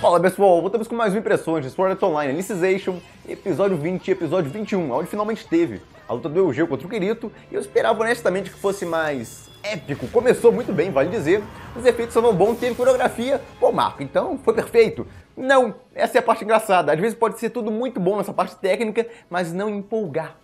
Fala pessoal, voltamos com mais uma Impressões de Sword Art Online Alicization, episódio 20 e episódio 21, onde finalmente teve a luta do Eugeo contra o Kirito, e eu esperava honestamente que fosse mais épico. Começou muito bem, vale dizer, os efeitos são bons, teve coreografia, pô Marco, então foi perfeito. Não, essa é a parte engraçada, às vezes pode ser tudo muito bom nessa parte técnica, mas não empolgar.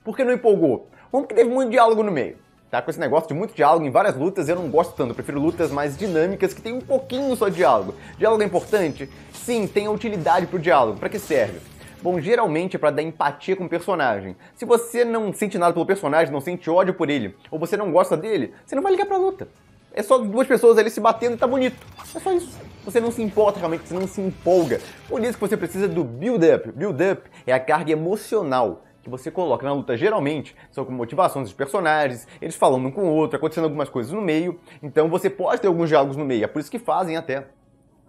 Por que não empolgou? Porque teve muito diálogo no meio. Tá, com esse negócio de muito diálogo em várias lutas, eu não gosto tanto, eu prefiro lutas mais dinâmicas que tem um pouquinho só de diálogo. Diálogo é importante? Sim, tem a utilidade pro diálogo. Pra que serve? Bom, geralmente é pra dar empatia com o personagem. Se você não sente nada pelo personagem, não sente ódio por ele, ou você não gosta dele, você não vai ligar pra luta. É só duas pessoas ali se batendo e tá bonito. É só isso. Você não se importa realmente, você não se empolga. Por isso que você precisa do build-up. Build-up é a carga emocional que você coloca na luta. Geralmente são com motivações dos personagens, eles falando um com o outro, acontecendo algumas coisas no meio, então você pode ter alguns diálogos no meio, é por isso que fazem até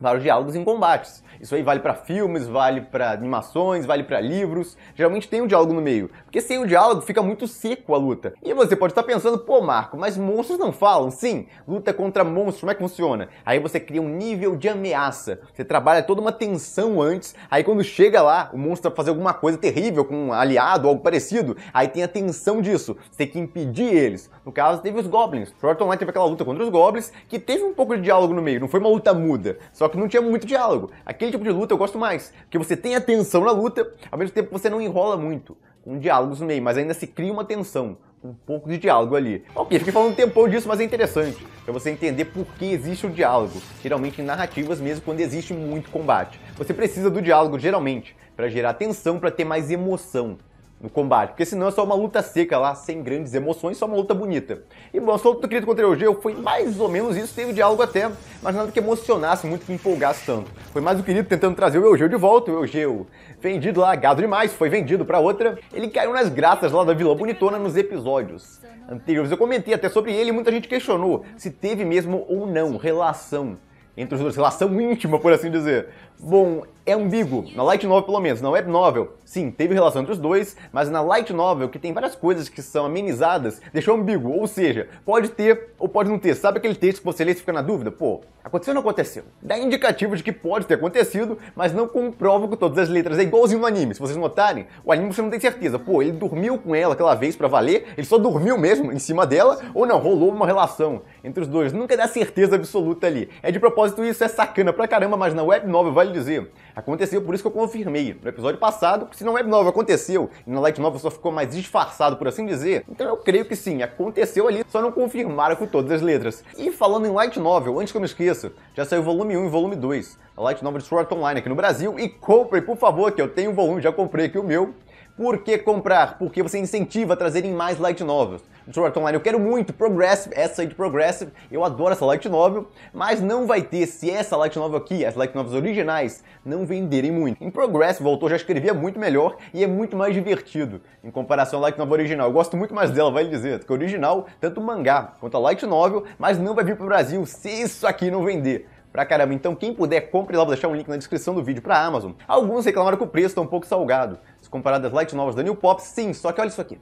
vários diálogos em combates. Isso aí vale pra filmes, vale pra animações, vale pra livros, geralmente tem um diálogo no meio, porque sem o diálogo fica muito seco a luta. E você pode estar pensando, pô Marco, mas monstros não falam? Sim, luta contra monstros, como é que funciona? Aí você cria um nível de ameaça, você trabalha toda uma tensão antes, aí quando chega lá, o monstro vai fazer alguma coisa terrível com um aliado ou algo parecido, aí tem a tensão disso, você tem que impedir eles. No caso, teve os Goblins. Sword Art Online teve aquela luta contra os Goblins, que teve um pouco de diálogo no meio, não foi uma luta muda, só que não tinha muito diálogo. Aquele tipo de luta eu gosto mais, porque você tem a tensão na luta, ao mesmo tempo que você não enrola muito, com diálogos no meio, mas ainda se cria uma tensão, um pouco de diálogo ali. Ok, fiquei falando um tempão disso, mas é interessante, pra você entender por que existe o diálogo, geralmente em narrativas mesmo, quando existe muito combate. Você precisa do diálogo, geralmente, para gerar tensão, para ter mais emoção no combate, porque senão é só uma luta seca lá, sem grandes emoções, só uma luta bonita. E bom, a luta do Kirito contra o Eugeo foi mais ou menos isso, teve diálogo até, mas nada que emocionasse muito, que empolgasse tanto. Foi mais o Kirito tentando trazer o Eugeo de volta, o Eugeo vendido lá, gado demais, foi vendido pra outra. Ele caiu nas graças lá da vilã bonitona nos episódios anteriores. Eu comentei até sobre ele e muita gente questionou se teve mesmo ou não relação entre os dois, relação íntima, por assim dizer. Bom, é ambíguo, na Light Novel pelo menos, na Web Novel, sim, teve relação entre os dois, mas na Light Novel, que tem várias coisas que são amenizadas, deixou ambíguo, ou seja, pode ter ou pode não ter. Sabe aquele texto que você lê e fica na dúvida? Pô, aconteceu ou não aconteceu? Dá indicativo de que pode ter acontecido, mas não comprova com todas as letras, é igualzinho no anime, se vocês notarem, o anime você não tem certeza, pô, ele dormiu com ela aquela vez pra valer, ele só dormiu mesmo em cima dela, ou não, rolou uma relação entre os dois, nunca dá certeza absoluta ali. É de propósito isso, é sacana pra caramba, mas na Web Novel vale dizer, aconteceu, por isso que eu confirmei no episódio passado, se na Web Novel aconteceu e na Light Novel só ficou mais disfarçado, por assim dizer, então eu creio que sim, aconteceu ali, só não confirmaram com todas as letras. E falando em Light Novel, antes que eu me esqueça, já saiu o volume 1 e volume 2, a Light Novel de Sword Art Online aqui no Brasil, e compre, por favor, que eu tenho um volume, já comprei aqui o meu. Por que comprar? Porque você incentiva a trazerem mais Light Novels. No Sword Art Online eu quero muito Progressive, essa aí de Progressive, eu adoro essa Light Novel, mas não vai ter se essa Light Novel aqui, as Light Novels originais, não venderem muito. Em Progressive, o autor já escrevia muito melhor e é muito mais divertido em comparação à Light Novel original. Eu gosto muito mais dela, vai dizer, do que a original, tanto o mangá quanto a Light Novel, mas não vai vir pro Brasil se isso aqui não vender. Pra caramba, então quem puder, compre lá, vou deixar um link na descrição do vídeo pra Amazon. Alguns reclamaram que o preço tá um pouco salgado, se comparado às Light Novels da New Pop, sim, só que olha isso aqui.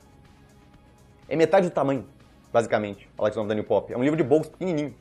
É metade do tamanho, basicamente, a Light Novel da New Pop. É um livro de bolso pequenininho.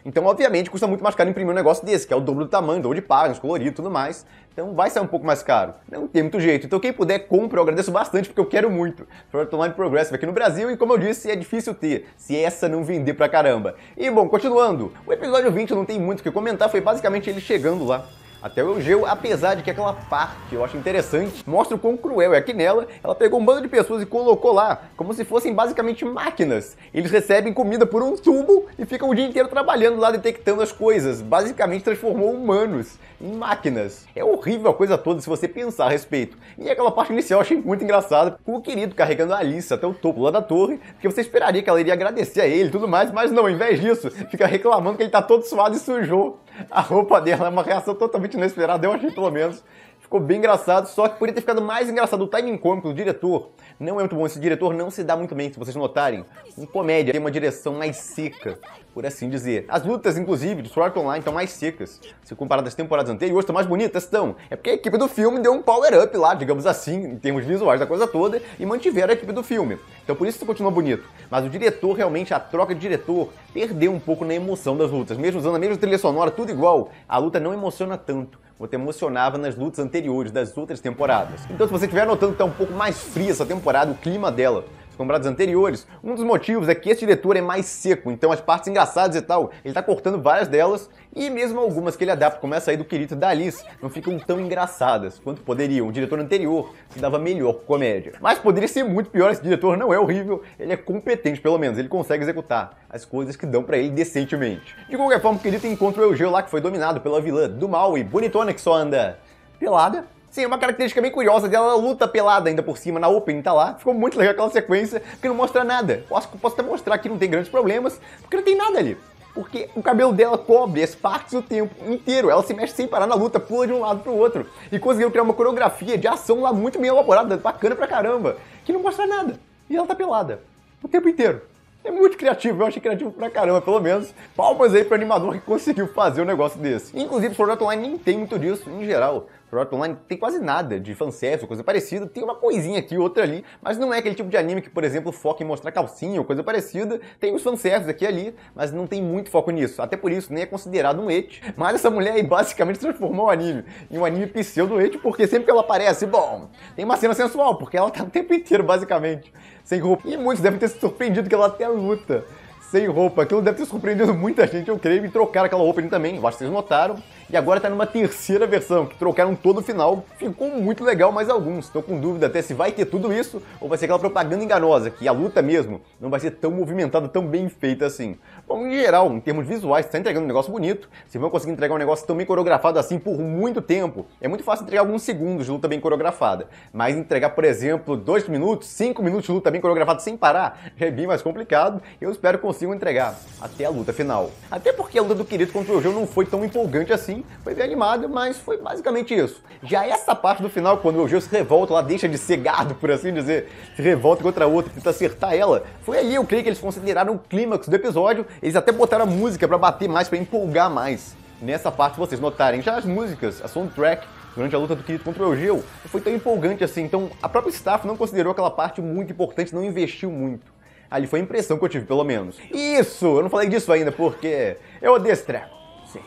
Então, obviamente, custa muito mais caro imprimir um negócio desse, que é o dobro do tamanho, dobro de páginas, colorido e tudo mais. Então vai sair um pouco mais caro. Não tem muito jeito. Então quem puder, compre, eu agradeço bastante, porque eu quero muito. Sword Art Online Progressive aqui no Brasil, e como eu disse, é difícil ter, se essa não vender pra caramba. E bom, continuando, o episódio 20 não tem muito o que comentar, foi basicamente ele chegando lá até o Eugeo, apesar de que aquela parte eu acho interessante, mostra o quão cruel é que nela, ela pegou um bando de pessoas e colocou lá, como se fossem basicamente máquinas. Eles recebem comida por um tubo e ficam o dia inteiro trabalhando lá, detectando as coisas. Basicamente transformou humanos em máquinas. É horrível a coisa toda se você pensar a respeito. E aquela parte inicial eu achei muito engraçada, com o Kirito carregando a Alice até o topo lá da torre, porque você esperaria que ela iria agradecer a ele e tudo mais, mas não, ao invés disso, fica reclamando que ele tá todo suado e sujou a roupa dela. É uma reação totalmente inesperada, eu achei pelo menos. Ficou bem engraçado, só que poderia ter ficado mais engraçado. O timing cômico do diretor não é muito bom. Esse diretor não se dá muito bem, se vocês notarem. Em comédia tem uma direção mais seca, por assim dizer. As lutas, inclusive, do Sword Art Online estão mais secas. Se comparado às temporadas anteriores, estão mais bonitas, estão. É porque a equipe do filme deu um power-up lá, digamos assim, em termos visuais da coisa toda, e mantiveram a equipe do filme. Então por isso que continua bonito. Mas o diretor, realmente, a troca de diretor, perdeu um pouco na emoção das lutas. Mesmo usando a mesma trilha sonora, tudo igual, a luta não emociona tanto quanto emocionava nas lutas anteriores das outras temporadas. Então, se você estiver notando que tá um pouco mais fria essa temporada, o clima dela, temporadas anteriores, um dos motivos é que esse diretor é mais seco, então as partes engraçadas e tal, ele tá cortando várias delas, e mesmo algumas que ele adapta, como essa aí do Kirito e da Alice, não ficam tão engraçadas quanto poderiam. O diretor anterior se dava melhor com comédia. Mas poderia ser muito pior, esse diretor não é horrível, ele é competente pelo menos, ele consegue executar as coisas que dão pra ele decentemente. De qualquer forma, o Kirito encontra o Eugeo lá, que foi dominado pela vilã do mal e bonitona que só anda pelada. Sim, uma característica bem curiosa dela, ela luta pelada ainda por cima, na opening tá lá. Ficou muito legal aquela sequência, porque não mostra nada. Posso até mostrar que não tem grandes problemas, porque não tem nada ali. Porque o cabelo dela cobre as partes do tempo inteiro. Ela se mexe sem parar na luta, pula de um lado pro outro. E conseguiu criar uma coreografia de ação lá muito bem elaborada, bacana pra caramba, que não mostra nada. E ela tá pelada o tempo inteiro. É muito criativo, eu achei criativo pra caramba, pelo menos. Palmas aí pro animador que conseguiu fazer um negócio desse. Inclusive, Sword Art Online nem tem muito disso, em geral. Sword Art Online tem quase nada de fanservice ou coisa parecida, tem uma coisinha aqui, outra ali, mas não é aquele tipo de anime que, por exemplo, foca em mostrar calcinha ou coisa parecida. Tem os fanservice aqui e ali, mas não tem muito foco nisso. Até por isso, nem é considerado um eti. Mas essa mulher aí basicamente transformou o anime em um anime pseudo-eti, porque sempre que ela aparece, bom, tem uma cena sensual, porque ela tá o tempo inteiro, basicamente, sem roupa. E muitos devem ter se surpreendido que ela até luta sem roupa. Aquilo deve ter surpreendido muita gente, eu creio, e trocaram aquela roupa também, eu acho que vocês notaram. E agora tá numa terceira versão, que trocaram todo o final. Ficou muito legal, mas alguns. Estou com dúvida até se vai ter tudo isso, ou vai ser aquela propaganda enganosa, que a luta mesmo não vai ser tão movimentada, tão bem feita assim. Bom, em geral, em termos visuais, você tá entregando um negócio bonito, vocês vão conseguir entregar um negócio tão bem coreografado assim por muito tempo. É muito fácil entregar alguns segundos de luta bem coreografada, mas entregar, por exemplo, 2 minutos, 5 minutos de luta bem coreografada sem parar, já é bem mais complicado, e eu espero que consigam entregar até a luta final. Até porque a luta do Kirito contra o Eugeo não foi tão empolgante assim, foi bem animado, mas foi basicamente isso. Já essa parte do final, quando o Eugeo se revolta lá, deixa de ser gado, por assim dizer, se revolta contra a outra, tenta acertar ela, foi ali, eu creio que eles consideraram o clímax do episódio, eles até botaram a música pra bater mais, pra empolgar mais. Nessa parte, vocês notarem, já as músicas, a soundtrack, durante a luta do Kirito contra o Eugeo, não foi tão empolgante assim, então a própria staff não considerou aquela parte muito importante, não investiu muito. Ali foi a impressão que eu tive, pelo menos. Isso! Eu não falei disso ainda, porque eu odeio esse treco. Sim.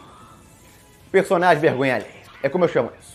Personagem vergonha alheia. É como eu chamo isso.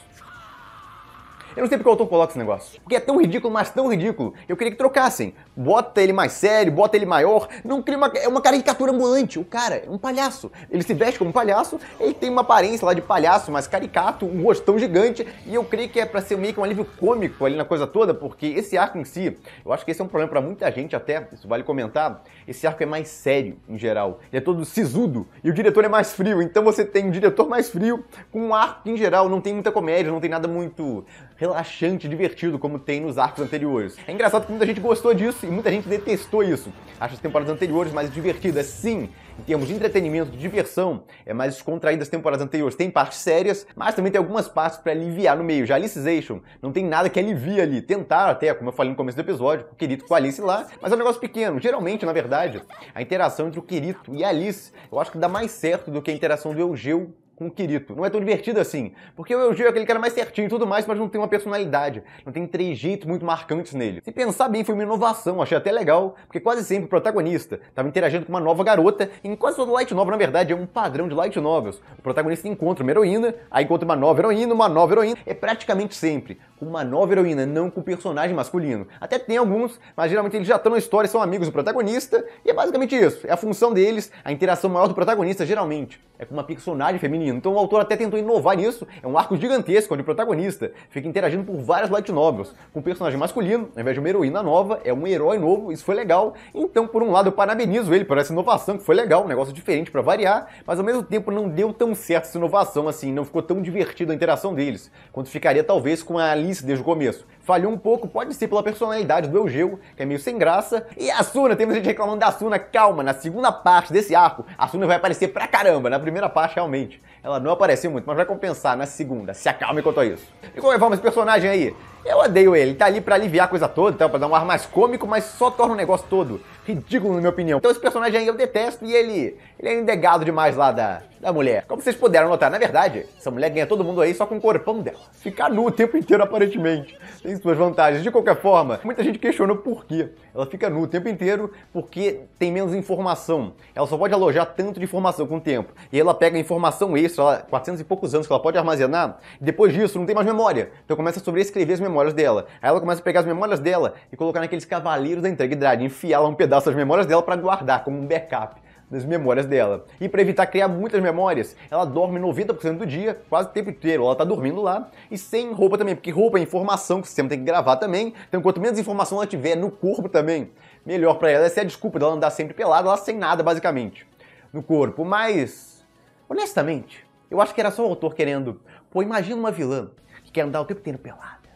Eu não sei porque o autor coloca esse negócio. Porque é tão ridículo, mas tão ridículo. Eu queria que trocassem. Bota ele mais sério, bota ele maior. Não cria é uma caricatura ambulante. O cara é um palhaço. Ele se veste como um palhaço, ele tem uma aparência lá de palhaço, mas caricato, um rostão gigante. E eu creio que é pra ser meio que um alívio cômico ali na coisa toda, porque esse arco em si, eu acho que esse é um problema pra muita gente até, isso vale comentar. Esse arco é mais sério, em geral. Ele é todo sisudo e o diretor é mais frio. Então você tem um diretor mais frio com um arco que, em geral, não tem muita comédia, não tem nada muito relaxante, divertido, como tem nos arcos anteriores. É engraçado que muita gente gostou disso e muita gente detestou isso. Acha as temporadas anteriores mais divertidas, sim, em termos de entretenimento, de diversão, é mais descontraída as temporadas anteriores. Tem partes sérias, mas também tem algumas partes pra aliviar no meio. Já Alicization não tem nada que alivie ali. Tentaram até, como eu falei no começo do episódio, o Kirito com a Alice lá, mas é um negócio pequeno. Geralmente, na verdade, a interação entre o Kirito e a Alice, eu acho que dá mais certo do que a interação do Eugeo com o Kirito. Não é tão divertido assim, porque o Eugeo é aquele cara mais certinho e tudo mais, mas não tem uma personalidade, não tem trejeitos muito marcantes nele. Se pensar bem, foi uma inovação, achei até legal, porque quase sempre o protagonista estava interagindo com uma nova garota, e em quase todo light novel, na verdade, é um padrão de light novels. O protagonista encontra uma heroína, aí encontra uma nova heroína, é praticamente sempre com uma nova heroína, não com personagem masculino. Até tem alguns, mas geralmente eles já estão na história, são amigos do protagonista, e é basicamente isso. É a função deles, a interação maior do protagonista, geralmente, é com uma personagem feminina. Então o autor até tentou inovar nisso, é um arco gigantesco, onde o protagonista fica interagindo por várias light novels, com um personagem masculino, ao invés de uma heroína nova, é um herói novo, isso foi legal. Então, por um lado, eu parabenizo ele por essa inovação, que foi legal, um negócio diferente pra variar, mas ao mesmo tempo não deu tão certo essa inovação assim, não ficou tão divertido a interação deles, quanto ficaria talvez com a Alice desde o começo. Falhou um pouco, pode ser pela personalidade do Eugeo, que é meio sem graça. E a Asuna, temos gente reclamando da Asuna, calma, na segunda parte desse arco, a Asuna vai aparecer pra caramba, na primeira parte realmente. Ela não apareceu muito, mas vai compensar na segunda, se acalme quanto a isso. De qualquer forma, esse personagem aí, eu odeio ele tá ali pra aliviar a coisa toda, tá? Pra dar um ar mais cômico, mas só torna o negócio todo ridículo, na minha opinião. Então esse personagem aí eu detesto e ele é endegado demais lá da mulher. Como vocês puderam notar, na verdade, essa mulher ganha todo mundo aí só com o corpão dela. Fica nu o tempo inteiro, aparentemente. Tem suas vantagens. De qualquer forma, muita gente questiona o porquê. Ela fica nua o tempo inteiro porque tem menos informação. Ela só pode alojar tanto de informação com o tempo. E ela pega informação extra, 400 e poucos anos que ela pode armazenar, e depois disso não tem mais memória. Então começa a sobreescrever as memórias dela. Aí ela começa a pegar as memórias dela e colocar naqueles cavaleiros da integridade, enfiar lá um pedaço das memórias dela para guardar como um backup das memórias dela. E para evitar criar muitas memórias, ela dorme 90% do dia, quase o tempo inteiro. Ela tá dormindo lá e sem roupa também, porque roupa é informação que o sistema tem que gravar também. Então quanto menos informação ela tiver no corpo também, melhor para ela. Essa é a desculpa dela andar sempre pelada, ela sem nada basicamente no corpo. Mas, honestamente, eu acho que era só o autor querendo, pô, imagina uma vilã que quer andar o tempo inteiro pelada.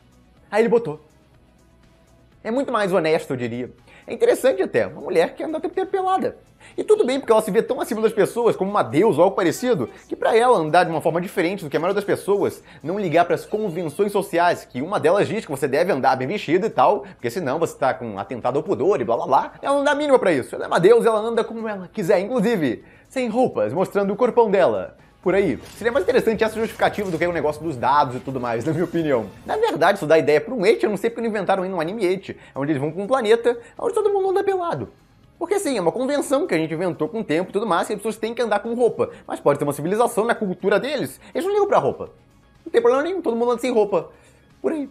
Aí ele botou. É muito mais honesto, eu diria. É interessante até, uma mulher que anda o tempo inteiro pelada. E tudo bem, porque ela se vê tão acima das pessoas, como uma deusa ou algo parecido, que pra ela andar de uma forma diferente do que a maioria das pessoas, não ligar pras convenções sociais, que uma delas diz que você deve andar bem vestido e tal, porque senão você tá com um atentado ao pudor e blá blá blá, ela não dá a mínima pra isso. Ela é uma deusa, ela anda como ela quiser, inclusive sem roupas, mostrando o corpão dela. Por aí. Seria mais interessante essa justificativa do que o negócio dos dados e tudo mais, na minha opinião. Na verdade, isso dá ideia pra um eti, eu não sei porque não inventaram ainda um anime eti, onde eles vão pra um planeta onde todo mundo anda pelado. Porque assim, é uma convenção que a gente inventou com o tempo e tudo mais, que as pessoas têm que andar com roupa. Mas pode ter uma civilização na cultura deles, eles não ligam pra roupa. Não tem problema nenhum, todo mundo anda sem roupa. Por aí.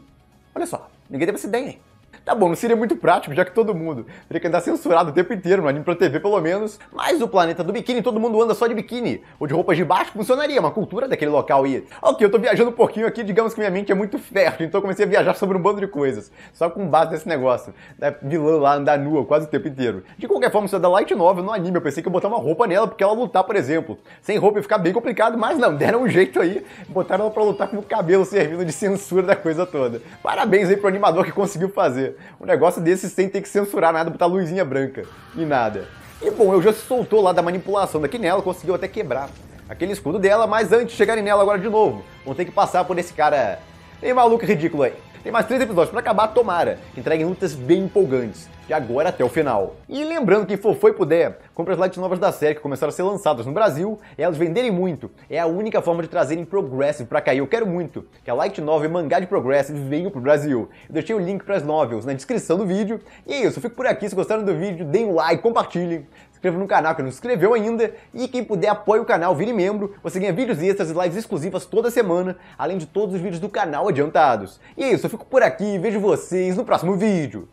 Olha só, ninguém teve essa ideia, hein? Tá bom, não seria muito prático, já que todo mundo teria que andar censurado o tempo inteiro, no anime pra TV pelo menos. Mas o planeta do biquíni, todo mundo anda só de biquíni, ou de roupas de baixo, funcionaria, uma cultura daquele local aí. Ok, eu tô viajando um pouquinho aqui, digamos que minha mente é muito fértil, então eu comecei a viajar sobre um bando de coisas. Só com base nesse negócio, da vilã lá andar nua quase o tempo inteiro. De qualquer forma, isso é da light novel no anime, eu pensei que eu ia botar uma roupa nela porque ela lutar, por exemplo. Sem roupa ia ficar bem complicado, mas não, deram um jeito aí, botaram ela pra lutar com o cabelo servindo de censura da coisa toda. Parabéns aí pro animador que conseguiu fazer um negócio desse sem ter que censurar nada, botar luzinha branca e nada. E bom, eu já se soltou lá da manipulação daqui nela, conseguiu até quebrar aquele escudo dela, mas antes de chegarem nela agora de novo, vão ter que passar por esse cara meio maluco e ridículo aí. Tem mais 3 episódios pra acabar, tomara, que entreguem lutas bem empolgantes, de agora até o final. E lembrando, quem for e puder, compre as light novas da série que começaram a ser lançadas no Brasil, e elas venderem muito, é a única forma de trazerem Progressive pra cá. E eu quero muito que a light novel e mangá de Progressive venham pro Brasil. Eu deixei o link pras novels na descrição do vídeo. E é isso, eu fico por aqui. Se gostaram do vídeo, deem um like, compartilhem, se inscrevam no canal que não se inscreveu ainda, e quem puder apoie o canal, vire membro. Você ganha vídeos extras e lives exclusivas toda semana, além de todos os vídeos do canal adiantados. E é isso, eu fico por aqui e vejo vocês no próximo vídeo.